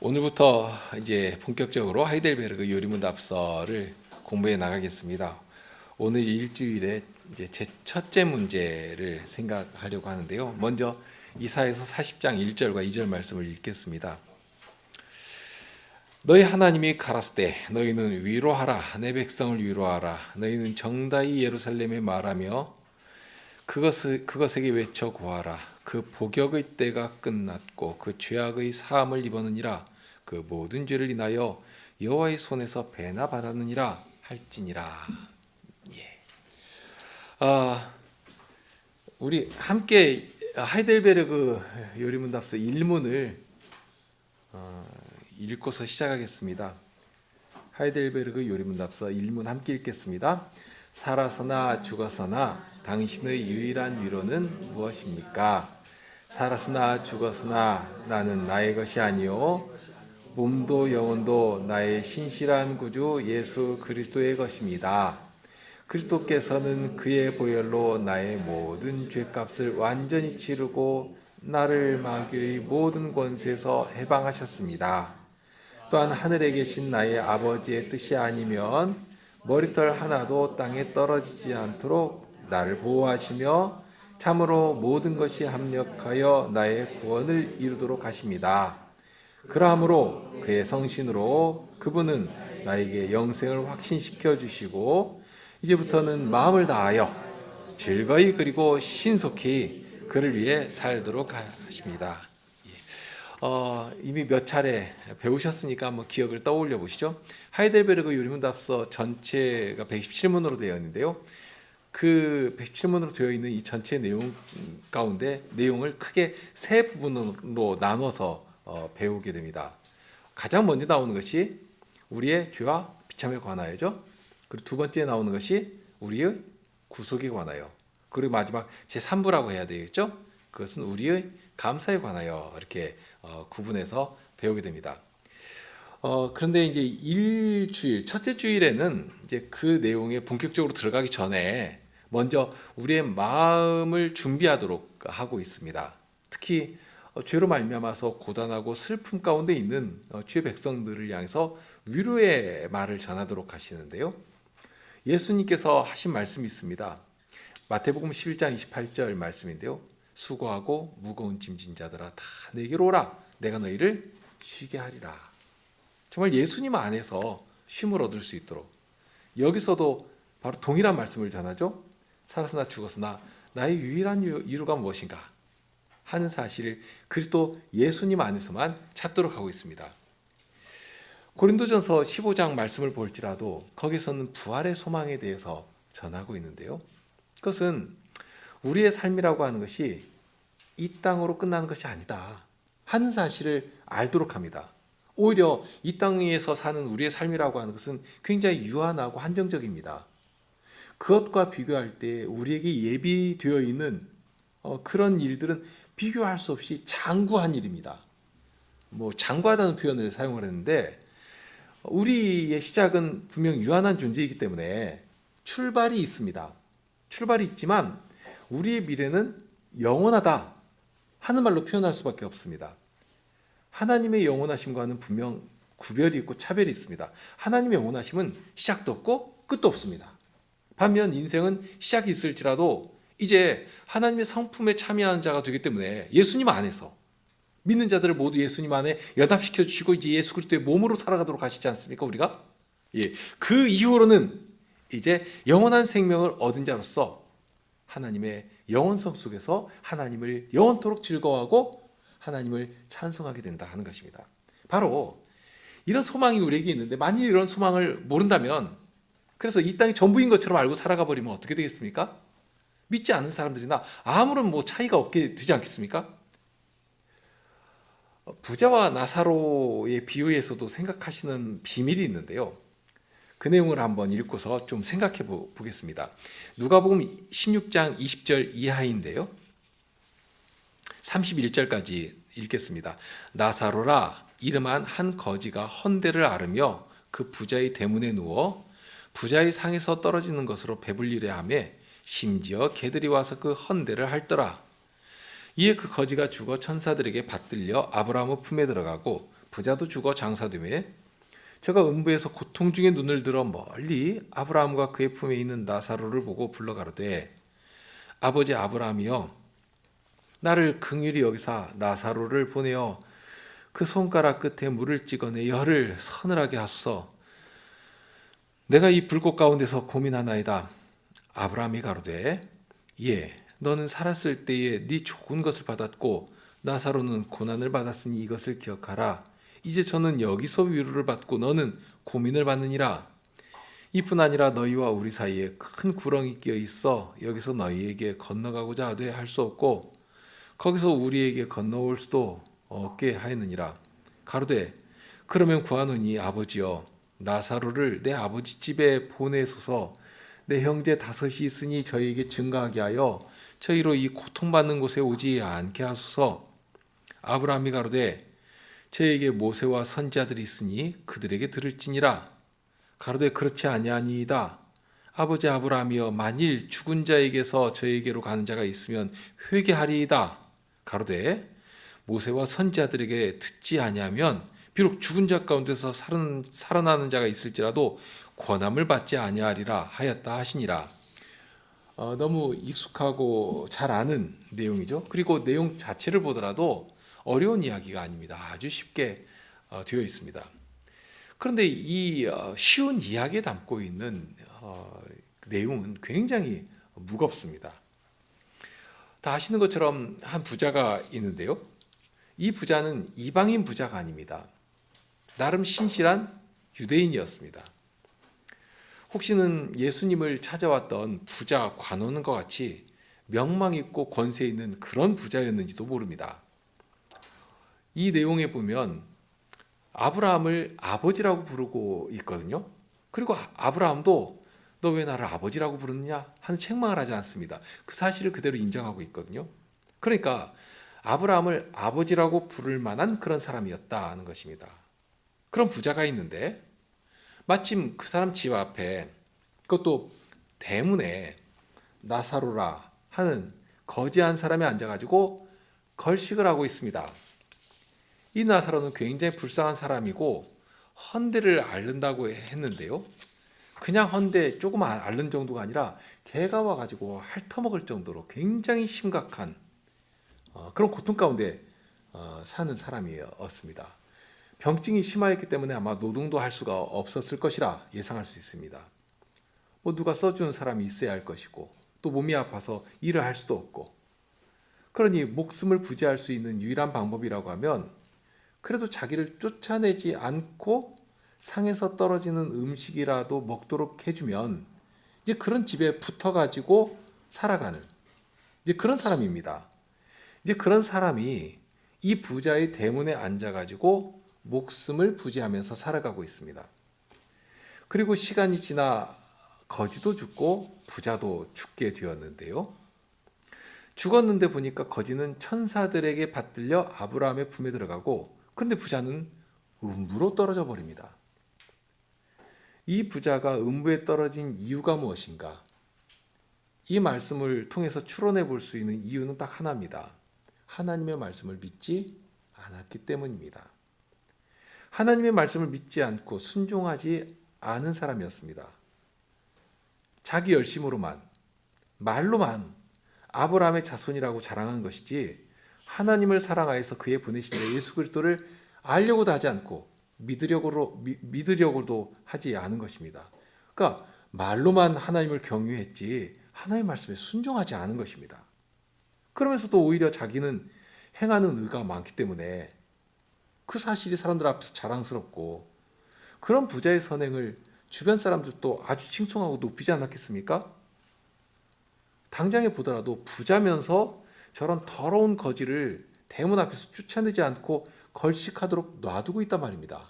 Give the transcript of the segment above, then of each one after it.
오늘부터 이제 본격적으로 하이델베르그 요리문답서를 공부해 나가겠습니다. 오늘 일주일에 이제 제 첫째 문제를 생각하려고 하는데요. 먼저 이사야서 40장 1절과 2절 말씀을 읽겠습니다. 너희 하나님이 가라사대 너희는 위로하라 내 백성을 위로하라 너희는 정다이 예루살렘에 말하며 그것에게 외쳐 고하라 그 복역의 때가 끝났고 그 죄악의 사함을 입었느니라 그 모든 죄를 인하여 여호와의 손에서 배나 받았느니라 할지니라. 우리 함께 하이델베르그 요리문답서 1문을 읽고서 시작하겠습니다. 하이델베르그 요리문답서 1문 함께 읽겠습니다. 살아서나 죽어서나 당신의 유일한 위로는 무엇입니까? 살았으나 죽었으나 나는 나의 것이 아니요 몸도 영혼도 나의 신실한 구주 예수 그리스도의 것입니다. 그리스도께서는 그의 보혈로 나의 모든 죄값을 완전히 치르고 나를 마귀의 모든 권세에서 해방하셨습니다. 또한 하늘에 계신 나의 아버지의 뜻이 아니면 머리털 하나도 땅에 떨어지지 않도록 나를 보호하시며 참으로 모든 것이 합력하여 나의 구원을 이루도록 하십니다. 그러므로 그의 성신으로 그분은 나에게 영생을 확신시켜 주시고 이제부터는 마음을 다하여 즐거이 그리고 신속히 그를 위해 살도록 하십니다. 이미 몇 차례 배우셨으니까 한번 기억을 떠올려 보시죠. 하이델베르그 요리문답서 전체가 117문으로 되어 있는데요. 그 117문으로 되어 있는 이 전체 내용 가운데 내용을 크게 세 부분으로 나눠서 배우게 됩니다. 가장 먼저 나오는 것이 우리의 죄와 비참에 관하여죠. 그리고 두 번째 나오는 것이 우리의 구속에 관하여. 그리고 마지막 제3부라고 해야 되겠죠. 그것은 우리의 감사에 관하여 이렇게 구분해서 배우게 됩니다. 그런데 이제 일주일, 첫째 주일에는 이제 그 내용에 본격적으로 들어가기 전에 먼저 우리의 마음을 준비하도록 하고 있습니다. 특히 죄로 말미암아서 고단하고 슬픔 가운데 있는 주의 백성들을 향해서 위로의 말을 전하도록 하시는데요. 예수님께서 하신 말씀이 있습니다. 마태복음 11장 28절 말씀인데요. 수고하고 무거운 짐진 자들아 다 내게로 오라 내가 너희를 쉬게 하리라. 정말 예수님 안에서 쉼을 얻을 수 있도록 여기서도 바로 동일한 말씀을 전하죠. 살았으나 죽었으나 나의 유일한 이유가 무엇인가 하는 사실을 그리스도 예수님 안에서만 찾도록 하고 있습니다. 고린도전서 15장 말씀을 볼지라도 거기서는 부활의 소망에 대해서 전하고 있는데요. 그것은 우리의 삶이라고 하는 것이 이 땅으로 끝나는 것이 아니다 하는 사실을 알도록 합니다. 오히려 이 땅에서 사는 우리의 삶이라고 하는 것은 굉장히 유한하고 한정적입니다. 그것과 비교할 때 우리에게 예비되어 있는 그런 일들은 비교할 수 없이 장구한 일입니다. 장구하다는 표현을 사용을 했는데 우리의 시작은 분명 유한한 존재이기 때문에 출발이 있습니다. 출발이 있지만 우리의 미래는 영원하다 하는 말로 표현할 수밖에 없습니다. 하나님의 영원하심과는 분명 구별이 있고 차별이 있습니다. 하나님의 영원하심은 시작도 없고 끝도 없습니다. 반면 인생은 시작이 있을지라도 이제 하나님의 성품에 참여하는 자가 되기 때문에 예수님 안에서 믿는 자들을 모두 예수님 안에 연합시켜 주시고 이제 예수 그리스도의 몸으로 살아가도록 하시지 않습니까? 우리가 그 이후로는 이제 영원한 생명을 얻은 자로서 하나님의 영원성 속에서 하나님을 영원토록 즐거워하고 하나님을 찬송하게 된다 하는 것입니다. 바로 이런 소망이 우리에게 있는데 만일 이런 소망을 모른다면 그래서 이 땅이 전부인 것처럼 알고 살아가 버리면 어떻게 되겠습니까? 믿지 않는 사람들이나 아무런 차이가 없게 되지 않겠습니까? 부자와 나사로의 비유에서도 생각하시는 비밀이 있는데요. 그 내용을 한번 읽고서 좀 생각해 보겠습니다. 누가복음 16장 20절 이하인데요. 31절까지 읽겠습니다. 나사로라 이름한 한 거지가 헌대를 앓으며 그 부자의 대문에 누워 부자의 상에서 떨어지는 것으로 배불리려 하며 심지어 개들이 와서 그 헌대를 핥더라. 이에 그 거지가 죽어 천사들에게 받들려 아브라함의 품에 들어가고 부자도 죽어 장사되매 저가 음부에서 고통 중에 눈을 들어 멀리 아브라함과 그의 품에 있는 나사로를 보고 불러가로되 아버지 아브라함이여 나를 긍휼히 여기사 나사로를 보내어 그 손가락 끝에 물을 찍어내 열을 서늘하게 하소서. 내가 이 불꽃 가운데서 고민하나이다. 아브라함이 가로되 예 너는 살았을 때에 네 좋은 것을 받았고 나사로는 고난을 받았으니 이것을 기억하라. 이제 저는 여기서 위로를 받고 너는 고민을 받느니라. 이뿐 아니라 너희와 우리 사이에 큰 구렁이 끼어 있어 여기서 너희에게 건너가고자 하되 할 수 없고 거기서 우리에게 건너올 수도 없게 하였느니라. 가로되 그러면 구하노니 아버지여 나사로를 내 아버지 집에 보내소서. 내 형제 5이 있으니 저희에게 증가하게 하여 저희로 이 고통받는 곳에 오지 않게 하소서. 아브라함이 가로되 저희에게 모세와 선지자들이 있으니 그들에게 들을지니라. 가로되 그렇지 아니하니이다. 아버지 아브라함이여 만일 죽은 자에게서 저에게로 가는 자가 있으면 회개하리이다. 가로되 모세와 선지자들에게 듣지 아니하면 비록 죽은 자 가운데서 살아나는 자가 있을지라도 권함을 받지 아니하리라 하였다 하시니라. 너무 익숙하고 잘 아는 내용이죠. 그리고 내용 자체를 보더라도 어려운 이야기가 아닙니다. 아주 쉽게 되어 있습니다. 그런데 이 쉬운 이야기에 담고 있는 내용은 굉장히 무겁습니다. 다 아시는 것처럼 한 부자가 있는데요. 이 부자는 이방인 부자가 아닙니다. 나름 신실한 유대인이었습니다. 혹시는 예수님을 찾아왔던 부자 관원과 같이 명망 있고 권세 있는 그런 부자였는지도 모릅니다. 이 내용에 보면 아브라함을 아버지라고 부르고 있거든요. 그리고 아브라함도 너 왜 나를 아버지라고 부르느냐 하는 책망을 하지 않습니다. 그 사실을 그대로 인정하고 있거든요. 그러니까 아브라함을 아버지라고 부를 만한 그런 사람이었다는 것입니다. 그런 부자가 있는데 마침 그 사람 집 앞에 그것도 대문에 나사로라 하는 거지한 사람이 앉아가지고 걸식을 하고 있습니다. 이 나사로는 굉장히 불쌍한 사람이고 헌대를 앓는다고 했는데요. 그냥 헌대 조금 앓는 정도가 아니라 개가 와가지고 핥아먹을 정도로 굉장히 심각한 그런 고통 가운데 사는 사람이었습니다. 병증이 심하였기 때문에 아마 노동도 할 수가 없었을 것이라 예상할 수 있습니다. 뭐 누가 써주는 사람이 있어야 할 것이고 또 몸이 아파서 일을 할 수도 없고 그러니 목숨을 부지할 수 있는 유일한 방법이라고 하면 그래도 자기를 쫓아내지 않고 상에서 떨어지는 음식이라도 먹도록 해주면 이제 그런 집에 붙어가지고 살아가는 이제 그런 사람입니다. 이제 그런 사람이 이 부자의 대문에 앉아가지고 목숨을 부지하면서 살아가고 있습니다. 그리고 시간이 지나 거지도 죽고 부자도 죽게 되었는데요. 죽었는데 보니까 거지는 천사들에게 받들려 아브라함의 품에 들어가고 그런데 부자는 음부로 떨어져 버립니다. 이 부자가 음부에 떨어진 이유가 무엇인가? 이 말씀을 통해서 추론해 볼 수 있는 이유는 딱 하나입니다. 하나님의 말씀을 믿지 않았기 때문입니다. 하나님의 말씀을 믿지 않고 순종하지 않은 사람이었습니다. 자기 열심으로만, 말로만 아브라함의 자손이라고 자랑한 것이지 하나님을 사랑하여서 그의 보내신 자 예수 그리스도를 알려고도 하지 않고 믿으려고도 하지 않은 것입니다. 그러니까 말로만 하나님을 경유했지 하나님의 말씀에 순종하지 않은 것입니다. 그러면서도 오히려 자기는 행하는 의가 많기 때문에 그 사실이 사람들 앞에서 자랑스럽고 그런 부자의 선행을 주변 사람들도 아주 칭송하고 높이지 않았겠습니까? 당장에 보더라도 부자면서 저런 더러운 거지를 대문 앞에서 쫓아내지 않고 걸식하도록 놔두고 있단 말입니다.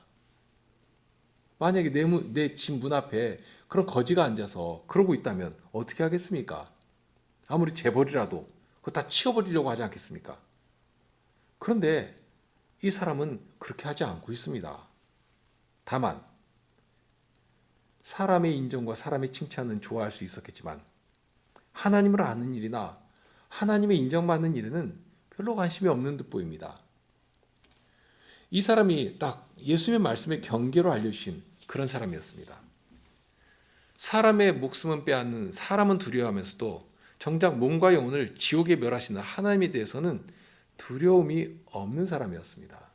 만약에 내 집 문 앞에 그런 거지가 앉아서 그러고 있다면 어떻게 하겠습니까? 아무리 재벌이라도 그거 다 치워버리려고 하지 않겠습니까? 그런데 이 사람은 그렇게 하지 않고 있습니다. 다만 사람의 인정과 사람의 칭찬은 좋아할 수 있었겠지만 하나님을 아는 일이나 하나님의 인정받는 일에는 별로 관심이 없는 듯 보입니다. 이 사람이 딱 예수님의 말씀에 경계로 알려주신 그런 사람이었습니다. 사람의 목숨은 빼앗는, 사람은 두려워하면서도 정작 몸과 영혼을 지옥에 멸하시는 하나님에 대해서는 두려움이 없는 사람이었습니다.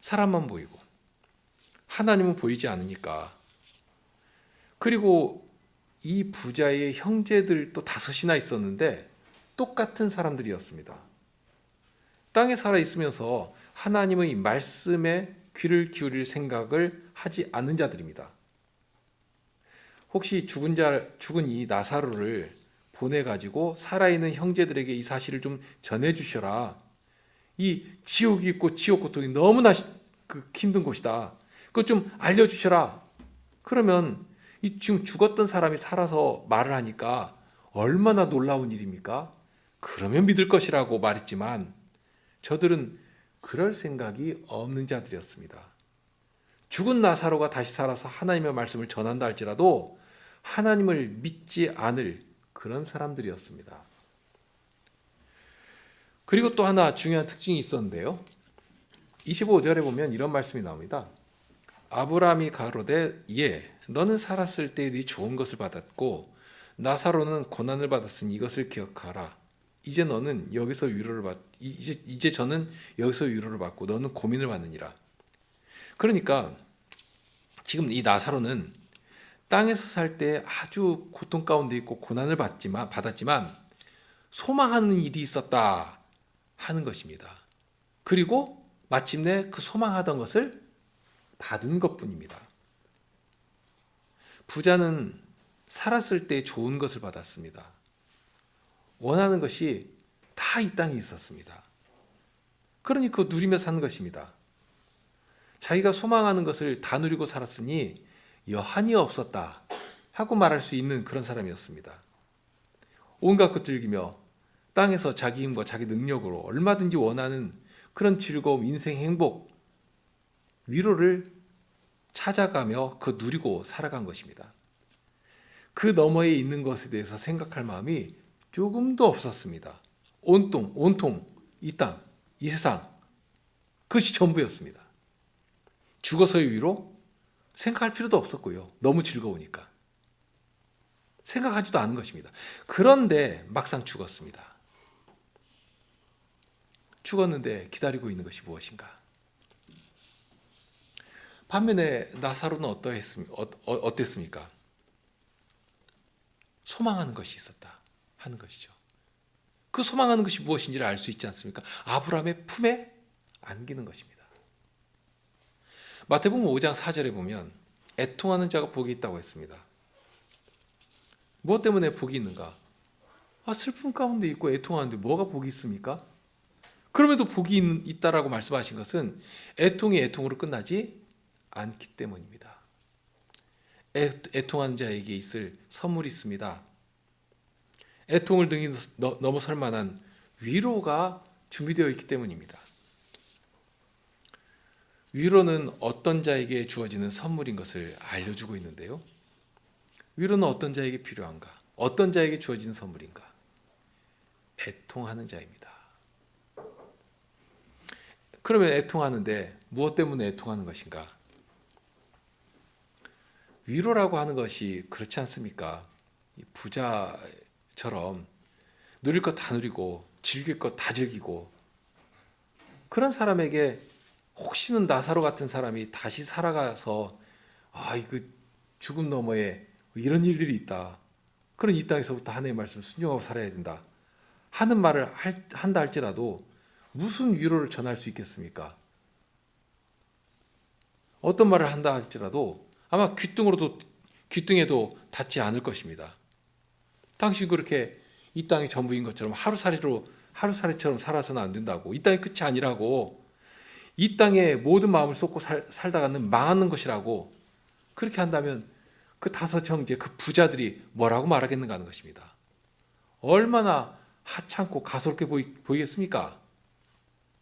사람만 보이고 하나님은 보이지 않으니까. 그리고 이 부자의 형제들도 5이나 있었는데 똑같은 사람들이었습니다. 땅에 살아 있으면서 하나님의 말씀에 귀를 기울일 생각을 하지 않는 자들입니다. 혹시 죽은 이 나사로를 보내가지고 살아있는 형제들에게 이 사실을 좀 전해주셔라. 이 지옥이 있고 지옥 고통이 너무나 힘든 곳이다. 그거 좀 알려주셔라. 그러면 이 지금 죽었던 사람이 살아서 말을 하니까 얼마나 놀라운 일입니까? 그러면 믿을 것이라고 말했지만 저들은 그럴 생각이 없는 자들이었습니다. 죽은 나사로가 다시 살아서 하나님의 말씀을 전한다 할지라도 하나님을 믿지 않을 그런 사람들이었습니다. 그리고 또 하나 중요한 특징이 있었는데요. 25절에 보면 이런 말씀이 나옵니다. 아브라함이 가로되 예, 너는 살았을 때 네 좋은 것을 받았고 나사로는 고난을 받았으니 이것을 기억하라. 이제 저는 여기서 위로를 받고 너는 고민을 받느니라. 그러니까 지금 이 나사로는 땅에서 살 때 아주 고통 가운데 있고 고난을 받았지만 소망하는 일이 있었다 하는 것입니다. 그리고 마침내 그 소망하던 것을 받은 것뿐입니다. 부자는 살았을 때 좋은 것을 받았습니다. 원하는 것이 다 이 땅에 있었습니다. 그러니 그거 누리며 사는 것입니다. 자기가 소망하는 것을 다 누리고 살았으니 여한이 없었다 하고 말할 수 있는 그런 사람이었습니다. 온갖 것 즐기며 땅에서 자기 힘과 자기 능력으로 얼마든지 원하는 그런 즐거움, 인생 행복, 위로를 찾아가며 그 누리고 살아간 것입니다. 그 너머에 있는 것에 대해서 생각할 마음이 조금도 없었습니다. 온통 이 땅, 이 세상, 그것이 전부였습니다. 죽어서의 위로 생각할 필요도 없었고요. 너무 즐거우니까. 생각하지도 않은 것입니다. 그런데 막상 죽었습니다. 죽었는데 기다리고 있는 것이 무엇인가? 반면에 나사로는 어땠습니까? 소망하는 것이 있었다 하는 것이죠. 그 소망하는 것이 무엇인지를 알 수 있지 않습니까? 아브라함의 품에 안기는 것입니다. 마태복음 5장 4절에 보면 애통하는 자가 복이 있다고 했습니다. 무엇 때문에 복이 있는가? 슬픔 가운데 있고 애통하는데 뭐가 복이 있습니까? 그럼에도 복이 있다라고 말씀하신 것은 애통이 애통으로 끝나지 않기 때문입니다. 애통하는 자에게 있을 선물이 있습니다. 애통을 등이 넘어설 만한 위로가 준비되어 있기 때문입니다. 위로는 어떤 자에게 주어지는 선물인 것을 알려주고 있는데요. 위로는 어떤 자에게 필요한가? 어떤 자에게 주어지는 선물인가? 애통하는 자입니다. 그러면 애통하는데 무엇 때문에 애통하는 것인가? 위로라고 하는 것이 그렇지 않습니까? 부자처럼 누릴 것 다 누리고 즐길 것 다 즐기고 그런 사람에게 혹시는 나사로 같은 사람이 다시 살아가서 이거 죽음 너머에 이런 일들이 있다. 그런 이 땅에서부터 하나님의 말씀을 순종하고 살아야 된다. 하는 말을 한다 할지라도 무슨 위로를 전할 수 있겠습니까? 어떤 말을 한다 할지라도 아마 귀등에도 닿지 않을 것입니다. 당신 그렇게 이 땅이 전부인 것처럼 하루살이처럼 살아서는 안 된다고. 이 땅이 끝이 아니라고. 이 땅에 모든 마음을 쏟고 살다가는 망하는 것이라고. 그렇게 한다면 그 5 형제, 그 부자들이 뭐라고 말하겠는가 하는 것입니다. 얼마나 하찮고 가소롭게 보이겠습니까?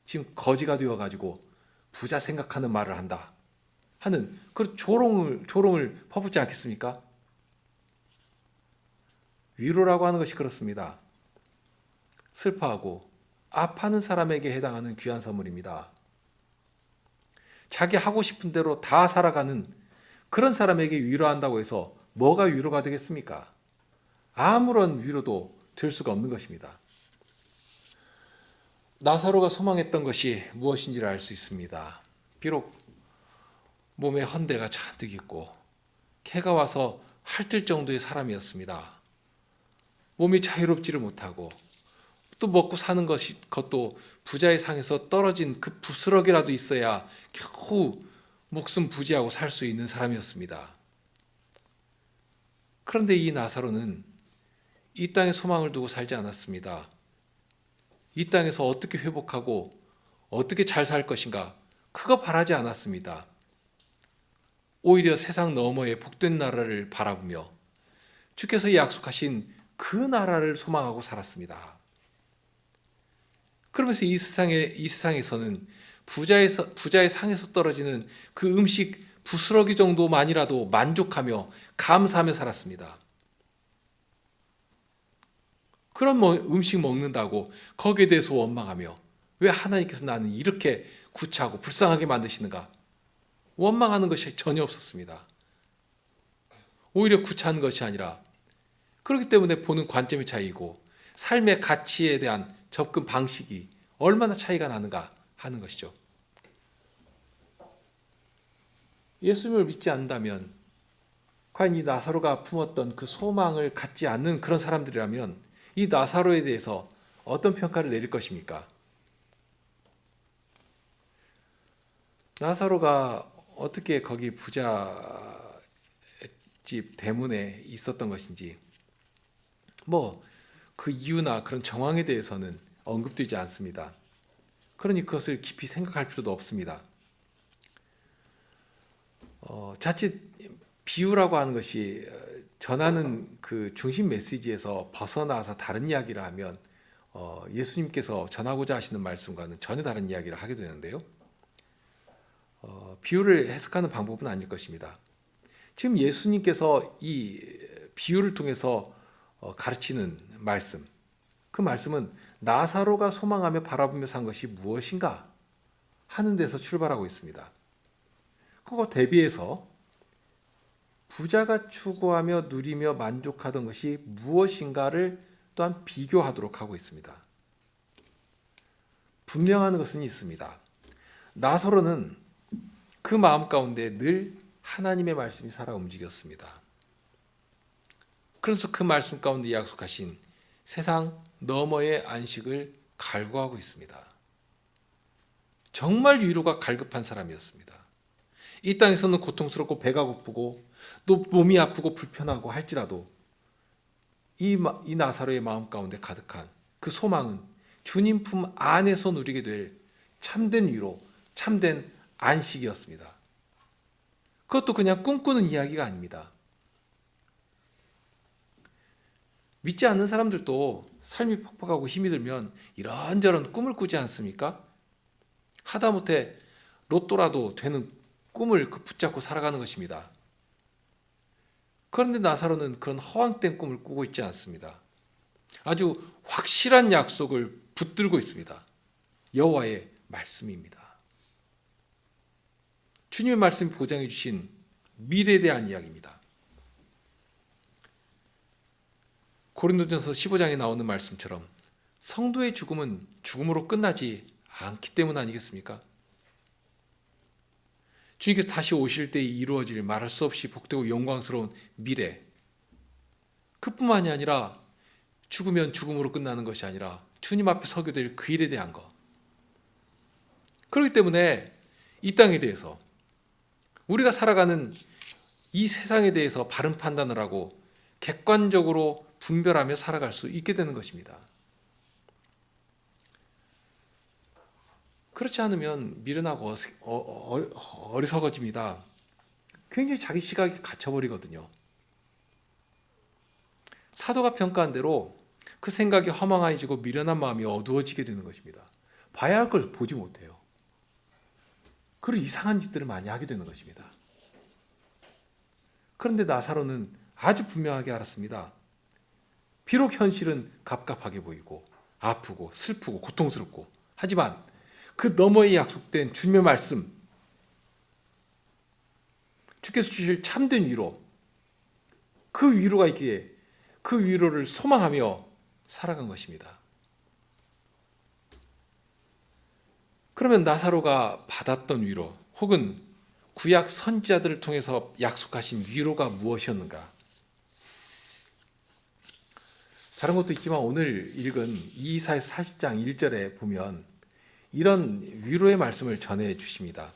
지금 거지가 되어가지고 부자 생각하는 말을 한다 하는 그런 조롱을 퍼붓지 않겠습니까? 위로라고 하는 것이 그렇습니다. 슬퍼하고 아파하는 사람에게 해당하는 귀한 선물입니다. 자기 하고 싶은 대로 다 살아가는 그런 사람에게 위로한다고 해서 뭐가 위로가 되겠습니까? 아무런 위로도 될 수가 없는 것입니다. 나사로가 소망했던 것이 무엇인지를 알 수 있습니다. 비록 몸에 헌대가 잔뜩 있고 캐가 와서 핥을 정도의 사람이었습니다. 몸이 자유롭지를 못하고 또 먹고 사는 것도 부자의 상에서 떨어진 그 부스러기라도 있어야 겨우 목숨 부지하고 살 수 있는 사람이었습니다. 그런데 이 나사로는 이 땅에 소망을 두고 살지 않았습니다. 이 땅에서 어떻게 회복하고 어떻게 잘 살 것인가, 그거 바라지 않았습니다. 오히려 세상 너머의 복된 나라를 바라보며 주께서 약속하신 그 나라를 소망하고 살았습니다. 그러면서 이 세상에서는 부자의 상에서 떨어지는 그 음식 부스러기 정도만이라도 만족하며 감사하며 살았습니다. 그런 음식 먹는다고 거기에 대해서 원망하며 왜 하나님께서 나는 이렇게 구차하고 불쌍하게 만드시는가? 원망하는 것이 전혀 없었습니다. 오히려 구차한 것이 아니라 그렇기 때문에 보는 관점의 차이고 삶의 가치에 대한 접근 방식이 얼마나 차이가 나는가 하는 것이죠. 예수님을 믿지 않는다면 과연 이 나사로가 품었던 그 소망을 갖지 않는 그런 사람들이라면 이 나사로에 대해서 어떤 평가를 내릴 것입니까? 나사로가 어떻게 거기 부자 집 대문에 있었던 것인지 그 이유나 그런 정황에 대해서는 언급되지 않습니다. 그러니 그것을 깊이 생각할 필요도 없습니다. 자칫 비유라고 하는 것이 전하는 그 중심 메시지에서 벗어나서 다른 이야기를 하면 예수님께서 전하고자 하시는 말씀과는 전혀 다른 이야기를 하게 되는데요. 비유를 해석하는 방법은 아닐 것입니다. 지금 예수님께서 이 비유를 통해서 가르치는 말씀, 그 말씀은 나사로가 소망하며 바라보며 산 것이 무엇인가 하는 데서 출발하고 있습니다. 그거 대비해서 부자가 추구하며 누리며 만족하던 것이 무엇인가를 또한 비교하도록 하고 있습니다. 분명한 것은 있습니다. 나사로는 그 마음 가운데 늘 하나님의 말씀이 살아 움직였습니다. 그래서 그 말씀 가운데 약속하신 세상 너머의 안식을 갈구하고 있습니다. 정말 위로가 갈급한 사람이었습니다. 이 땅에서는 고통스럽고 배가 고프고 또 몸이 아프고 불편하고 할지라도 이 나사로의 마음 가운데 가득한 그 소망은 주님 품 안에서 누리게 될 참된 위로, 참된 안식이었습니다. 그것도 그냥 꿈꾸는 이야기가 아닙니다. 믿지 않는 사람들도 삶이 퍽퍽하고 힘이 들면 이런저런 꿈을 꾸지 않습니까? 하다못해 로또라도 되는 꿈을 붙잡고 살아가는 것입니다. 그런데 나사로는 그런 허황된 꿈을 꾸고 있지 않습니다. 아주 확실한 약속을 붙들고 있습니다. 여호와의 말씀입니다. 주님의 말씀이 보장해 주신 미래에 대한 이야기입니다. 고린도전서 15장에 나오는 말씀처럼 성도의 죽음은 죽음으로 끝나지 않기 때문 아니겠습니까? 주님께서 다시 오실 때 이루어질 말할 수 없이 복되고 영광스러운 미래, 그뿐만이 아니라 죽으면 죽음으로 끝나는 것이 아니라 주님 앞에 서게 될 그 일에 대한 것. 그렇기 때문에 이 땅에 대해서 우리가 살아가는 이 세상에 대해서 바른 판단을 하고 객관적으로 분별하며 살아갈 수 있게 되는 것입니다. 그렇지 않으면 미련하고 어리석어집니다. 굉장히 자기 시각에 갇혀버리거든요. 사도가 평가한 대로 그 생각이 허망해지고 미련한 마음이 어두워지게 되는 것입니다. 봐야 할 걸 보지 못해요. 그리고 이상한 짓들을 많이 하게 되는 것입니다. 그런데 나사로는 아주 분명하게 알았습니다. 비록 현실은 갑갑하게 보이고 아프고 슬프고 고통스럽고 하지만 그 너머에 약속된 주님의 말씀, 주께서 주실 참된 위로, 그 위로가 있기에 그 위로를 소망하며 살아간 것입니다. 그러면 나사로가 받았던 위로, 혹은 구약 선지자들을 통해서 약속하신 위로가 무엇이었는가? 다른 것도 있지만 오늘 읽은 이사야서 40장 1절에 보면 이런 위로의 말씀을 전해 주십니다.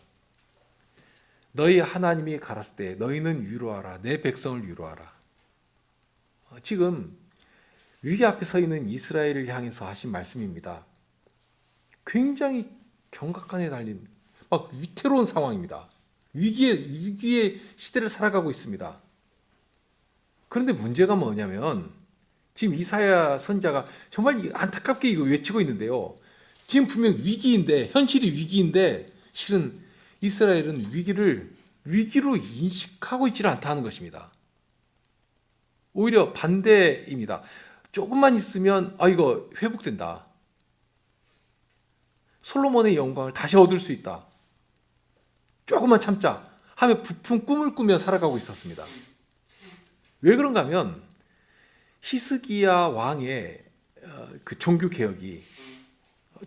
너희 하나님이 가라사 때 너희는 위로하라, 내 백성을 위로하라. 지금 위기 앞에 서 있는 이스라엘을 향해서 하신 말씀입니다. 굉장히 경각간에 달린 막 위태로운 상황입니다. 위기의 시대를 살아가고 있습니다. 그런데 문제가 뭐냐면 지금 이사야 선지자가 정말 안타깝게 이거 외치고 있는데요. 지금 분명 위기인데, 현실이 위기인데 실은 이스라엘은 위기로 인식하고 있지를 않다는 것입니다. 오히려 반대입니다. 조금만 있으면 이거 회복된다. 솔로몬의 영광을 다시 얻을 수 있다. 조금만 참자 하며 부푼 꿈을 꾸며 살아가고 있었습니다. 왜 그런가 하면 히스기야 왕의 그 종교 개혁이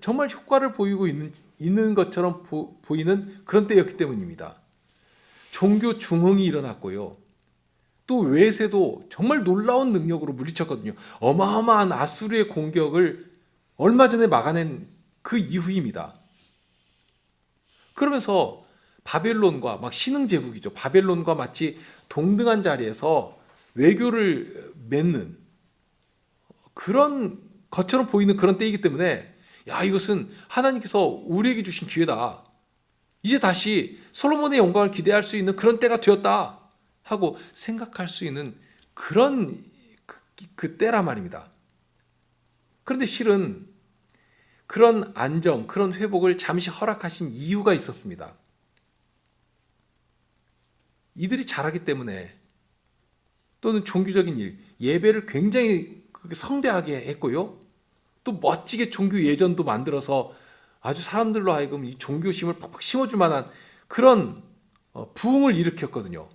정말 효과를 보이고 있는 것처럼 보이는 그런 때였기 때문입니다. 종교 중흥이 일어났고요. 또 외세도 정말 놀라운 능력으로 물리쳤거든요. 어마어마한 아수르의 공격을 얼마 전에 막아낸 그 이후입니다. 그러면서 바벨론과 막 신흥제국이죠. 바벨론과 마치 동등한 자리에서 외교를 맺는 그런 것처럼 보이는 그런 때이기 때문에 이것은 하나님께서 우리에게 주신 기회다. 이제 다시 솔로몬의 영광을 기대할 수 있는 그런 때가 되었다 하고 생각할 수 있는 그런 그 때라 말입니다. 그런데 실은 그런 안정, 그런 회복을 잠시 허락하신 이유가 있었습니다. 이들이 잘하기 때문에, 또는 종교적인 일, 예배를 굉장히 성대하게 했고요. 또 멋지게 종교 예전도 만들어서 아주 사람들로 하여금 이 종교심을 팍팍 심어줄 만한 그런 부흥을 일으켰거든요.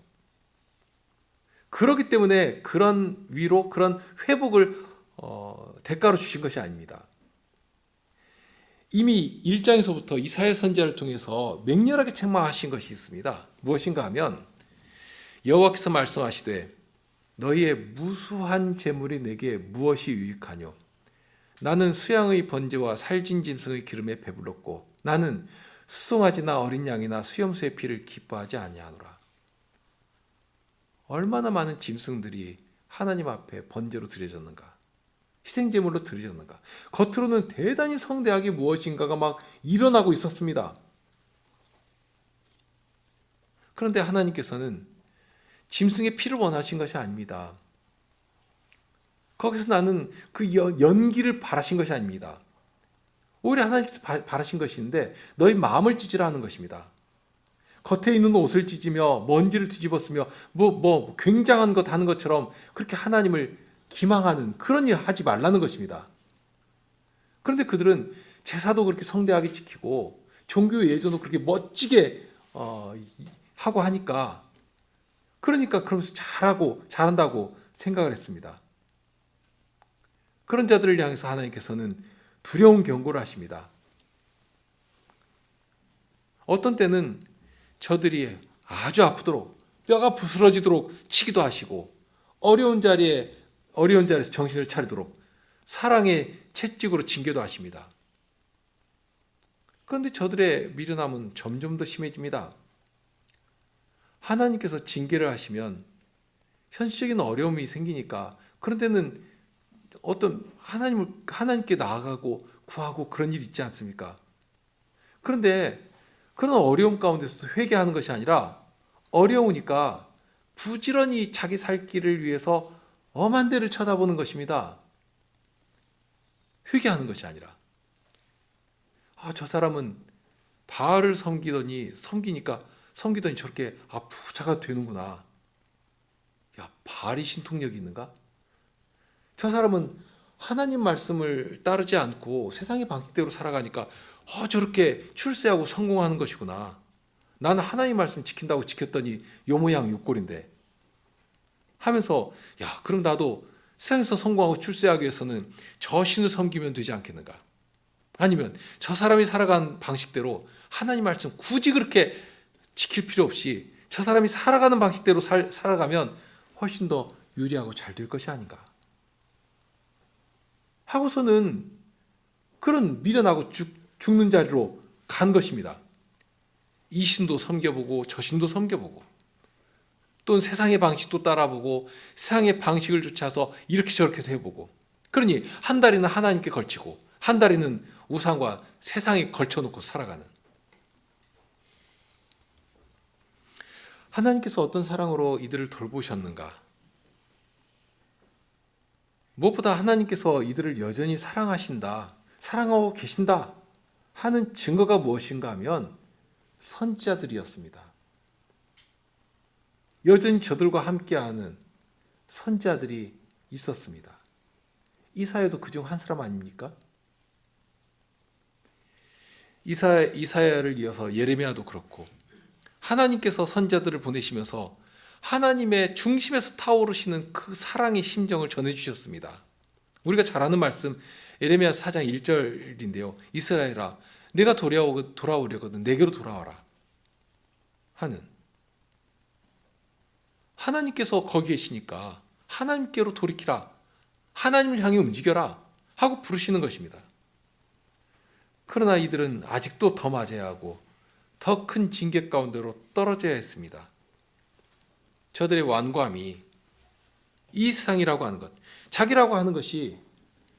그렇기 때문에 그런 위로, 그런 회복을 대가로 주신 것이 아닙니다. 이미 1장에서부터 이사야 선지자를 통해서 맹렬하게 책망하신 것이 있습니다. 무엇인가 하면 여호와께서 말씀하시되 너희의 무수한 재물이 내게 무엇이 유익하뇨? 나는 수양의 번제와 살진 짐승의 기름에 배불렀고 나는 수송아지나 어린 양이나 수염소의 피를 기뻐하지 아니하노라. 얼마나 많은 짐승들이 하나님 앞에 번제로 드려졌는가, 희생제물로 드려졌는가. 겉으로는 대단히 성대하게 무엇인가가 막 일어나고 있었습니다. 그런데 하나님께서는 짐승의 피를 원하신 것이 아닙니다. 거기서 나는 그 연기를 바라신 것이 아닙니다. 오히려 하나님께서 바라신 것인데 너희 마음을 찢으라 하는 것입니다. 겉에 있는 옷을 찢으며 먼지를 뒤집어쓰며 뭐 굉장한 것 하는 것처럼 그렇게 하나님을 기망하는 그런 일 하지 말라는 것입니다. 그런데 그들은 제사도 그렇게 성대하게 지키고 종교 예전도 그렇게 멋지게 하고 하니까, 그러면서 잘한다고 생각을 했습니다. 그런 자들을 향해서 하나님께서는 두려운 경고를 하십니다. 어떤 때는 저들이 아주 아프도록 뼈가 부스러지도록 치기도 하시고 어려운 자리에서 정신을 차리도록 사랑의 채찍으로 징계도 하십니다. 그런데 저들의 미련함은 점점 더 심해집니다. 하나님께서 징계를 하시면 현실적인 어려움이 생기니까 그런 데는 하나님께 나아가고 구하고 그런 일이 있지 않습니까? 그런데 그런 어려움 가운데서도 회개하는 것이 아니라 어려우니까 부지런히 자기 살 길을 위해서 엄한 데를 쳐다보는 것입니다. 회개하는 것이 아니라 저 사람은 바알을 섬기니까 저렇게 부자가 되는구나. 바알이 신통력이 있는가? 저 사람은 하나님 말씀을 따르지 않고 세상의 방식대로 살아가니까 저렇게 출세하고 성공하는 것이구나. 나는 하나님 말씀 지킨다고 지켰더니 요 모양 요 꼴인데 하면서 야, 그럼 나도 세상에서 성공하고 출세하기 위해서는 저 신을 섬기면 되지 않겠는가? 아니면 저 사람이 살아간 방식대로 하나님 말씀 굳이 그렇게 지킬 필요 없이 저 사람이 살아가는 방식대로 살아가면 훨씬 더 유리하고 잘 될 것이 아닌가 하고서는 그런 미련하고 죽는 자리로 간 것입니다. 이 신도 섬겨보고 저 신도 섬겨보고 또는 세상의 방식도 따라보고 세상의 방식을 쫓아서 이렇게 저렇게 해보고 그러니 한 다리는 하나님께 걸치고 한 다리는 우상과 세상에 걸쳐놓고 살아가는 하나님께서 어떤 사랑으로 이들을 돌보셨는가? 무엇보다 하나님께서 이들을 여전히 사랑하신다, 사랑하고 계신다 하는 증거가 무엇인가 하면 선지자들이었습니다. 여전히 저들과 함께하는 선지자들이 있었습니다. 이사야도 그중 한 사람 아닙니까? 이사야를 이어서 예레미야도 그렇고 하나님께서 선지자들을 보내시면서 하나님의 중심에서 타오르시는 그 사랑의 심정을 전해주셨습니다. 우리가 잘 아는 말씀 예레미야 4장 1절인데요. 이스라엘아 내가 돌아오려거든 내게로 돌아와라 하는 하나님께서 거기 계시니까 하나님께로 돌이키라 하나님을 향해 움직여라 하고 부르시는 것입니다. 그러나 이들은 아직도 더 맞아야 하고 더 큰 징계 가운데로 떨어져야 했습니다. 저들의 완고함이 이 세상이라고 하는 것, 자기라고 하는 것이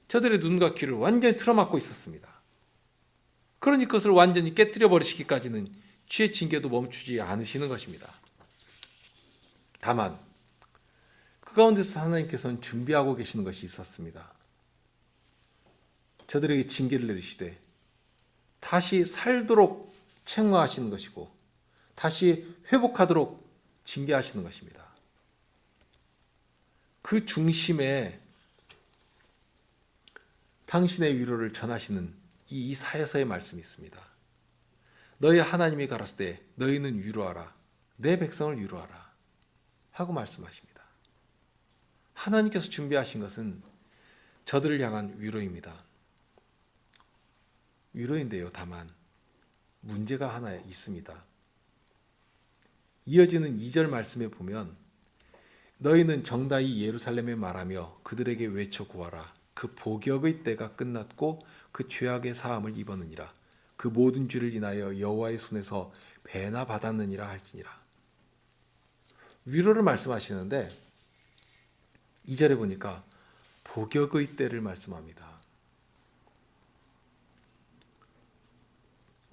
저들의 눈과 귀를 완전히 틀어막고 있었습니다. 그러니 그것을 완전히 깨뜨려 버리시기까지는 주의 징계도 멈추지 않으시는 것입니다. 다만 그 가운데서 하나님께서는 준비하고 계시는 것이 있었습니다. 저들에게 징계를 내리시되 다시 살도록 책망하시는 것이고 다시 회복하도록 징계하시는 것입니다. 그 중심에 당신의 위로를 전하시는 이 이사야서의 말씀이 있습니다. 너희 하나님이 가라사대 때 너희는 위로하라 내 백성을 위로하라 하고 말씀하십니다. 하나님께서 준비하신 것은 저들을 향한 위로입니다. 위로인데요. 다만 문제가 하나 있습니다. 이어지는 2절 말씀에 보면 너희는 정다이 예루살렘에 말하며 그들에게 외쳐 고하라. 그 복역의 때가 끝났고 그 죄악의 사함을 입었느니라. 그 모든 죄를 인하여 여호와의 손에서 배나 받았느니라 할지니라. 위로를 말씀하시는데 2절에 보니까 복역의 때를 말씀합니다.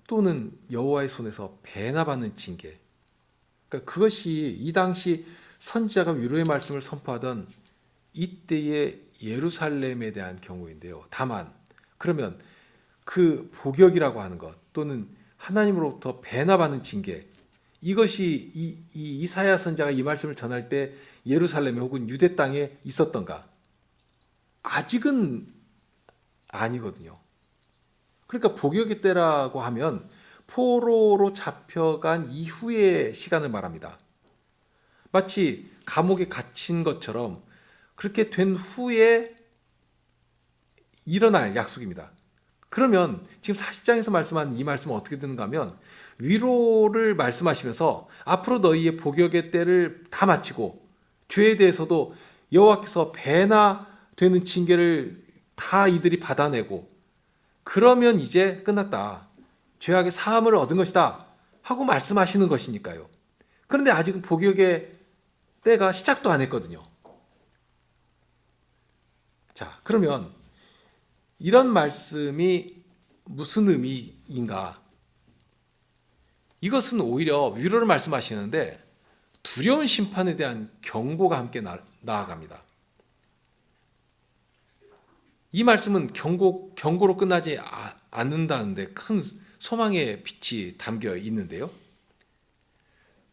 또는 여호와의 손에서 배나 받는 징계. 그러니까 그것이 이 당시 선지자가 위로의 말씀을 선포하던 이때의 예루살렘에 대한 경우인데요. 다만 그러면 그 복역이라고 하는 것 또는 하나님으로부터 배나 받는 징계 이것이 이 이사야 선지자가 이 말씀을 전할 때 예루살렘에 혹은 유대 땅에 있었던가? 아직은 아니거든요. 그러니까 복역의 때라고 하면 포로로 잡혀간 이후의 시간을 말합니다. 마치 감옥에 갇힌 것처럼 그렇게 된 후에 일어날 약속입니다. 그러면 지금 40장에서 말씀한 이 말씀은 어떻게 되는가 하면 위로를 말씀하시면서 앞으로 너희의 복역의 때를 다 마치고 죄에 대해서도 여호와께서 배나 되는 징계를 다 이들이 받아내고 그러면 이제 끝났다. 죄악의 사함을 얻은 것이다. 하고 말씀하시는 것이니까요. 그런데 아직은 복역의 때가 시작도 안 했거든요. 자, 그러면 이런 말씀이 무슨 의미인가? 이것은 오히려 위로를 말씀하시는데 두려운 심판에 대한 경고가 함께 나아갑니다. 이 말씀은 경고로 끝나지 않는다는데 큰 소망의 빛이 담겨 있는데요.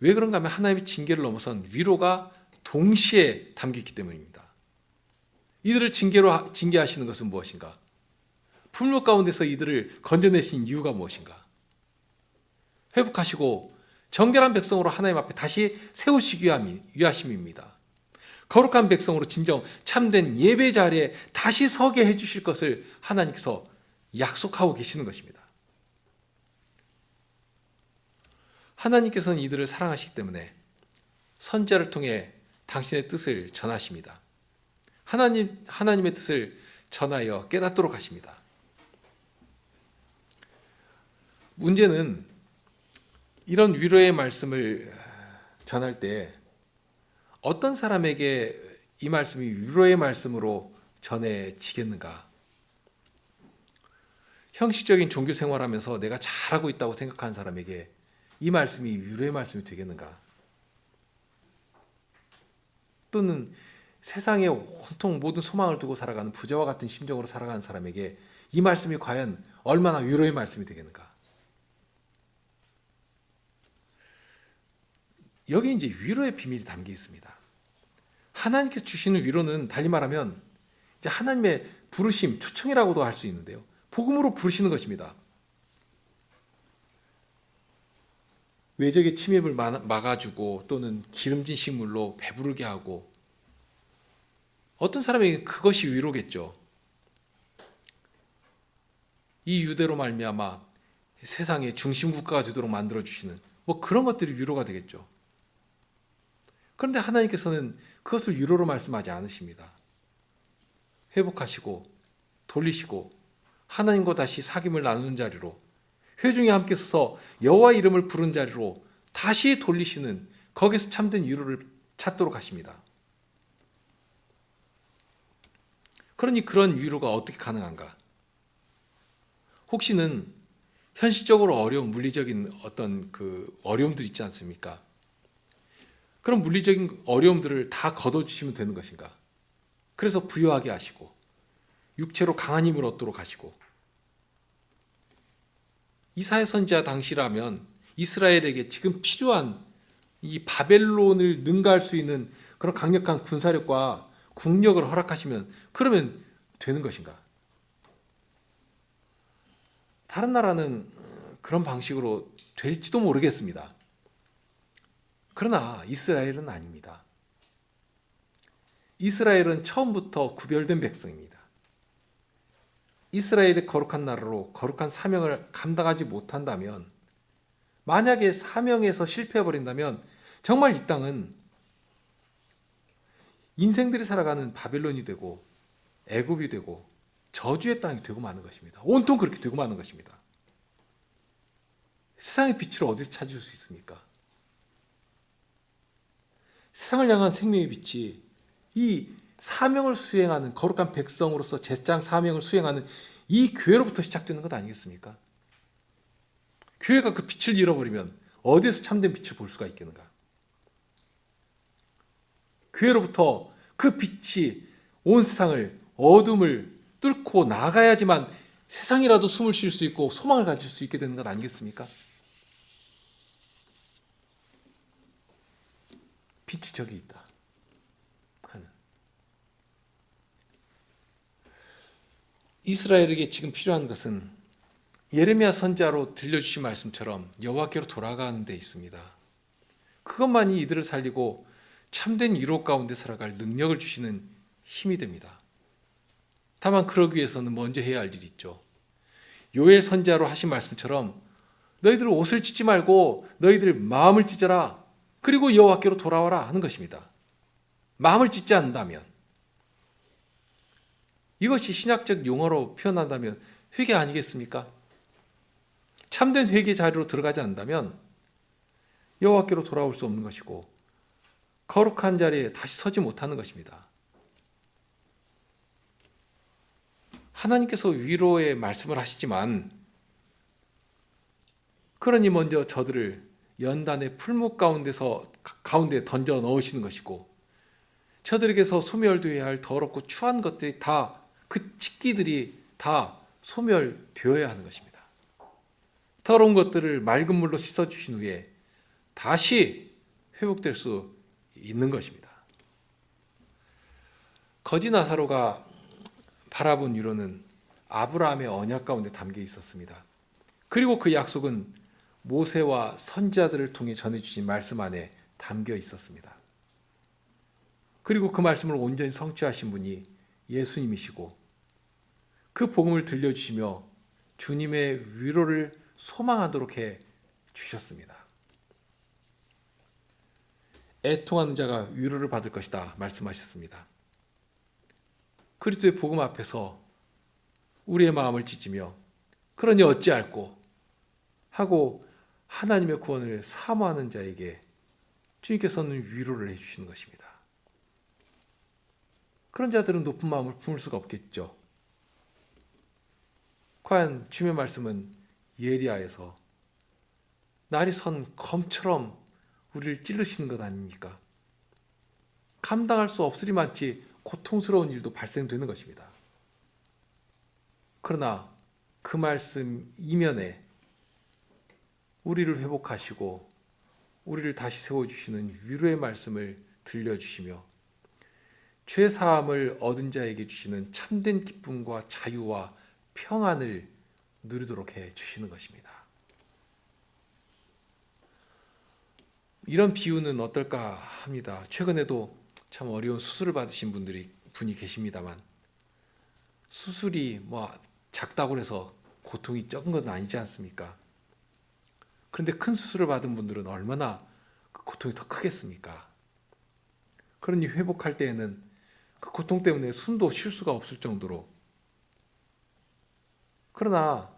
왜 그런가 하면 하나님의 징계를 넘어선 위로가 동시에 담겨 있기 때문입니다. 이들을 징계하시는 것은 무엇인가? 풀무 가운데서 이들을 건져내신 이유가 무엇인가? 회복하시고 정결한 백성으로 하나님 앞에 다시 세우시기 위하심입니다. 거룩한 백성으로 진정 참된 예배 자리에 다시 서게 해주실 것을 하나님께서 약속하고 계시는 것입니다. 하나님께서는 이들을 사랑하시기 때문에 선지자를 통해 당신의 뜻을 전하십니다. 하나님의 뜻을 전하여 깨닫도록 하십니다. 문제는 이런 위로의 말씀을 전할 때 어떤 사람에게 이 말씀이 위로의 말씀으로 전해지겠는가? 형식적인 종교 생활하면서 내가 잘하고 있다고 생각하는 사람에게 이 말씀이 위로의 말씀이 되겠는가? 또는 세상에 온통 모든 소망을 두고 살아가는 부자와 같은 심정으로 살아가는 사람에게 이 말씀이 과연 얼마나 위로의 말씀이 되겠는가? 여기 이제 위로의 비밀이 담겨 있습니다. 하나님께서 주시는 위로는 달리 말하면 이제 하나님의 부르심, 초청이라고도 할 수 있는데요. 복음으로 부르시는 것입니다. 외적의 침입을 막아주고 또는 기름진 식물로 배부르게 하고 어떤 사람에게 그것이 위로겠죠. 이 유대로 말미암아 세상의 중심 국가가 되도록 만들어 주시는 뭐 그런 것들이 위로가 되겠죠. 그런데 하나님께서는 그것을 위로로 말씀하지 않으십니다. 회복하시고 돌리시고 하나님과 다시 사귐을 나누는 자리로 회중이 함께 서서 여호와 이름을 부른 자리로 다시 돌리시는 거기서 참된 위로를 찾도록 하십니다. 그러니 그런 위로가 어떻게 가능한가? 혹시는 현실적으로 어려운 물리적인 어떤 그 어려움들 있지 않습니까? 그런 물리적인 어려움들을 다 걷어주시면 되는 것인가? 그래서 부유하게 하시고 육체로 강한 힘을 얻도록 하시고 이사야 선지자 당시라면 이스라엘에게 지금 필요한 이 바벨론을 능가할 수 있는 그런 강력한 군사력과 국력을 허락하시면 그러면 되는 것인가? 다른 나라는 그런 방식으로 될지도 모르겠습니다. 그러나 이스라엘은 아닙니다. 이스라엘은 처음부터 구별된 백성입니다. 이스라엘의 거룩한 나라로 거룩한 사명을 감당하지 못한다면, 만약에 사명에서 실패해버린다면 정말 이 땅은 인생들이 살아가는 바벨론이 되고 애굽이 되고 저주의 땅이 되고 마는 것입니다. 온통 그렇게 되고 마는 것입니다. 세상의 빛을 어디서 찾을 수 있습니까? 세상을 향한 생명의 빛이 이 사명을 수행하는 거룩한 백성으로서 제장 사명을 수행하는 이 교회로부터 시작되는 것 아니겠습니까? 교회가 그 빛을 잃어버리면 어디에서 참된 빛을 볼 수가 있겠는가? 교회로부터 그 빛이 온 세상을 어둠을 뚫고 나가야지만 세상이라도 숨을 쉴 수 있고 소망을 가질 수 있게 되는 것 아니겠습니까? 빛이 저기 있다 하는. 이스라엘에게 지금 필요한 것은 예레미야 선지자로 들려주신 말씀처럼 여호와께로 돌아가는 데 있습니다. 그것만이 이들을 살리고 참된 위로 가운데 살아갈 능력을 주시는 힘이 됩니다. 다만 그러기 위해서는 먼저 해야 할 일이 있죠. 요엘 선지자로 하신 말씀처럼 너희들 옷을 찢지 말고 너희들 마음을 찢어라. 그리고 여호와께로 돌아와라 하는 것입니다. 마음을 찢지 않는다면, 이것이 신학적 용어로 표현한다면 회개 아니겠습니까? 참된 회개 자리로 들어가지 않는다면 여호와께로 돌아올 수 없는 것이고 거룩한 자리에 다시 서지 못하는 것입니다. 하나님께서 위로의 말씀을 하시지만, 그러니 먼저 저들을 연단의 풀무 가운데 던져 넣으시는 것이고, 저들에게서 소멸되어야 할 더럽고 추한 것들이 다, 그 찢기들이 다 소멸되어야 하는 것입니다. 더러운 것들을 맑은 물로 씻어주신 후에 다시 회복될 수 있는 것입니다. 거지 나사로가 바라본 위로는 아브라함의 언약 가운데 담겨 있었습니다. 그리고 그 약속은 모세와 선지자들을 통해 전해주신 말씀 안에 담겨 있었습니다. 그리고 그 말씀을 온전히 성취하신 분이 예수님이시고 그 복음을 들려주시며 주님의 위로를 소망하도록 해 주셨습니다. 애통하는 자가 위로를 받을 것이다 말씀하셨습니다. 그리스도의 복음 앞에서 우리의 마음을 찢으며 그러니 어찌할꼬 하고 하나님의 구원을 사모하는 자에게 주님께서는 위로를 해주시는 것입니다. 그런 자들은 높은 마음을 품을 수가 없겠죠. 과연 주님의 말씀은 예리하에서 날이 선 검처럼 우리를 찌르시는 것 아닙니까? 감당할 수 없으리만치 고통스러운 일도 발생되는 것입니다. 그러나 그 말씀 이면에 우리를 회복하시고 우리를 다시 세워주시는 위로의 말씀을 들려주시며 죄 사함을 얻은 자에게 주시는 참된 기쁨과 자유와 평안을 누리도록 해 주시는 것입니다. 이런 비유는 어떨까 합니다. 최근에도 참 어려운 수술을 받으신 분이 계십니다만 수술이 작다고 해서 고통이 적은 건 아니지 않습니까? 그런데 큰 수술을 받은 분들은 얼마나 그 고통이 더 크겠습니까? 그러니 회복할 때에는 그 고통 때문에 숨도 쉴 수가 없을 정도로 그러나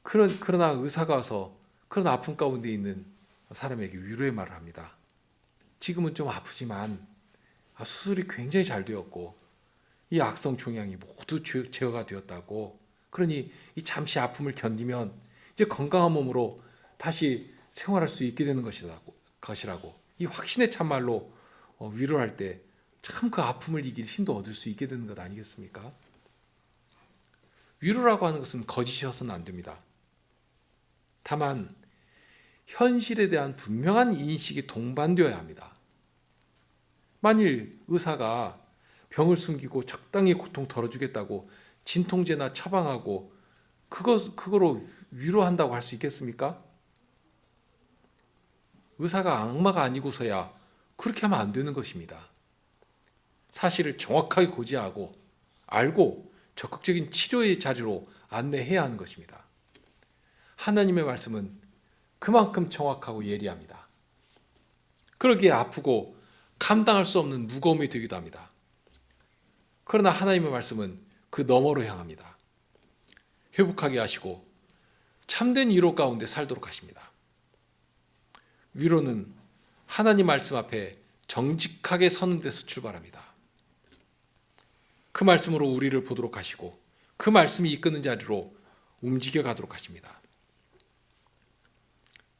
의사가 와서 그런 아픔 가운데 있는 사람에게 위로의 말을 합니다. 지금은 좀 아프지만 수술이 굉장히 잘 되었고 이 악성 종양이 모두 제어가 되었다고, 그러니 이 잠시 아픔을 견디면 이제 건강한 몸으로 다시 생활할 수 있게 되는 것이라고 이 확신의 참말로 위로할 때 참 그 아픔을 이길 힘도 얻을 수 있게 되는 것 아니겠습니까? 위로라고 하는 것은 거짓이어서는 안 됩니다. 다만 현실에 대한 분명한 인식이 동반되어야 합니다. 만일 의사가 병을 숨기고 적당히 고통 덜어주겠다고 진통제나 처방하고 그거로 위로한다고 할 수 있겠습니까? 의사가 악마가 아니고서야 그렇게 하면 안 되는 것입니다. 사실을 정확하게 고지하고 알고 적극적인 치료의 자리로 안내해야 하는 것입니다. 하나님의 말씀은 그만큼 정확하고 예리합니다. 그러기에 아프고 감당할 수 없는 무거움이 되기도 합니다. 그러나 하나님의 말씀은 그 너머로 향합니다. 회복하게 하시고 참된 위로 가운데 살도록 하십니다. 위로는 하나님 말씀 앞에 정직하게 서는 데서 출발합니다. 그 말씀으로 우리를 보도록 하시고 그 말씀이 이끄는 자리로 움직여 가도록 하십니다.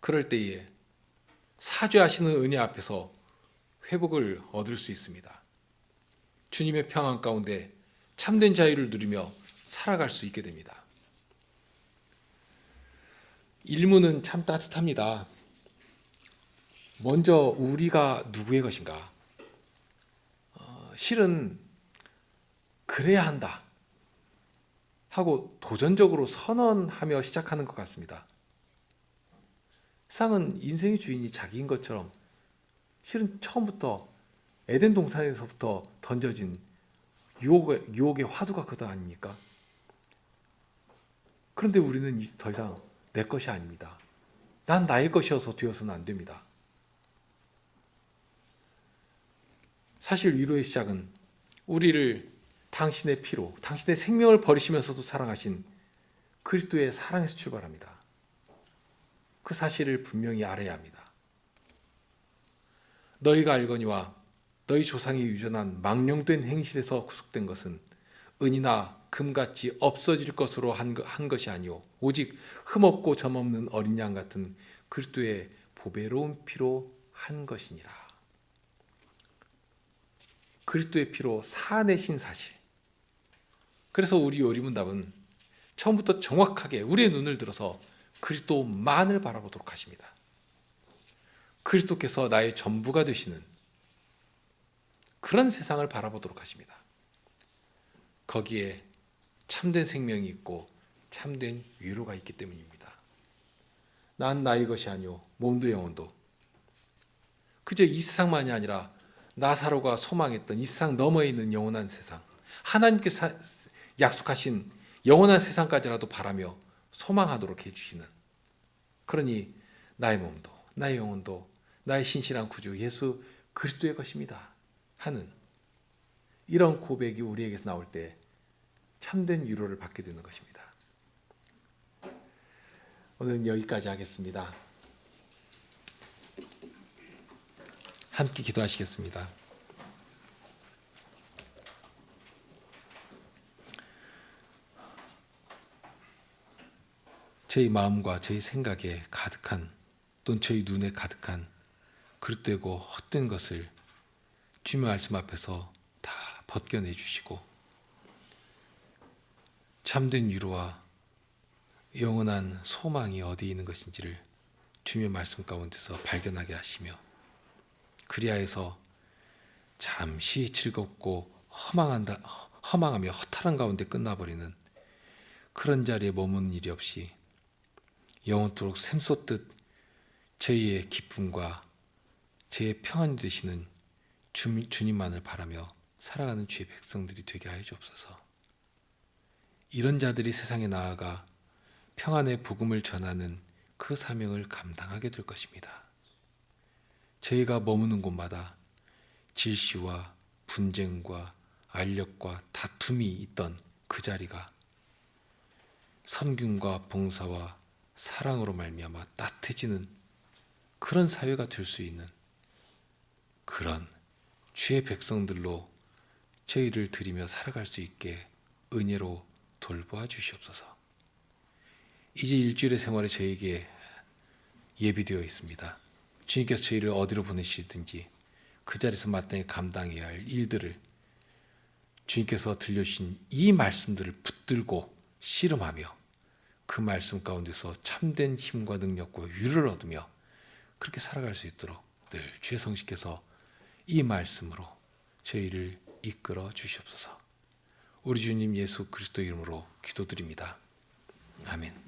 그럴 때에 사죄하시는 은혜 앞에서 회복을 얻을 수 있습니다. 주님의 평안 가운데 참된 자유를 누리며 살아갈 수 있게 됩니다. 일문은 참 따뜻합니다. 먼저 우리가 누구의 것인가? 실은 그래야 한다 하고 도전적으로 선언하며 시작하는 것 같습니다. 세상은 인생의 주인이 자기인 것처럼 실은 처음부터 에덴 동산에서부터 던져진 유혹의 화두가 그것 아닙니까? 그런데 우리는 이제 더 이상 내 것이 아닙니다. 난 나의 것이어서 되어서는 안 됩니다. 사실 위로의 시작은 우리를 당신의 피로, 당신의 생명을 버리시면서도 사랑하신 그리스도의 사랑에서 출발합니다. 그 사실을 분명히 알아야 합니다. 너희가 알거니와 너희 조상이 유전한 망령된 행실에서 구속된 것은 은이나 금같이 없어질 것으로 한 것이 아니오 오직 흠없고 점없는 어린 양 같은 그리스도의 보배로운 피로 한 것이니라. 그리스도의 피로 사내신 사실. 그래서 우리 요리문답은 처음부터 정확하게 우리의 눈을 들어서 그리스도만을 바라보도록 하십니다. 그리스도께서 나의 전부가 되시는 그런 세상을 바라보도록 하십니다. 거기에 참된 생명이 있고 참된 위로가 있기 때문입니다. 난 나의 것이 아니오 몸도 영혼도. 그저 이 세상만이 아니라 나사로가 소망했던 이 세상 너머에 있는 영원한 세상, 하나님께서 약속하신 영원한 세상까지라도 바라며 소망하도록 해주시는, 그러니 나의 몸도 나의 영혼도 나의 신실한 구주 예수 그리스도의 것입니다 하는 이런 고백이 우리에게서 나올 때 참된 위로를 받게 되는 것입니다. 오늘은 여기까지 하겠습니다. 함께 기도하시겠습니다. 저희 마음과 저희 생각에 가득한, 또는 저희 눈에 가득한 그릇되고 헛된 것을 주님의 말씀 앞에서 다 벗겨내 주시고 참된 위로와 영원한 소망이 어디 있는 것인지를 주님의 말씀 가운데서 발견하게 하시며, 그리하여서 잠시 즐겁고 허망하며 허탈한 가운데 끝나버리는 그런 자리에 머무는 일이 없이 영원토록 샘솟듯 저희의 기쁨과 저희의 평안이 되시는 주님만을 바라며 살아가는 주의 백성들이 되게 하여 주옵소서. 이런 자들이 세상에 나아가 평안의 복음을 전하는 그 사명을 감당하게 될 것입니다. 저희가 머무는 곳마다 질시와 분쟁과 알력과 다툼이 있던 그 자리가 섬김과 봉사와 사랑으로 말미암아 따뜻해지는 그런 사회가 될 수 있는 그런 주의 백성들로 저희를 드리며 살아갈 수 있게 은혜로 돌보아 주시옵소서. 이제 일주일의 생활이 저에게 예비되어 있습니다. 주님께서 저희를 어디로 보내시든지 그 자리에서 마땅히 감당해야 할 일들을 주님께서 들려주신 이 말씀들을 붙들고 씨름하며 그 말씀 가운데서 참된 힘과 능력과 위로를 얻으며 그렇게 살아갈 수 있도록 늘 주의 성신께서 이 말씀으로 저희를 이끌어 주시옵소서. 우리 주님 예수 그리스도 이름으로 기도드립니다. 아멘.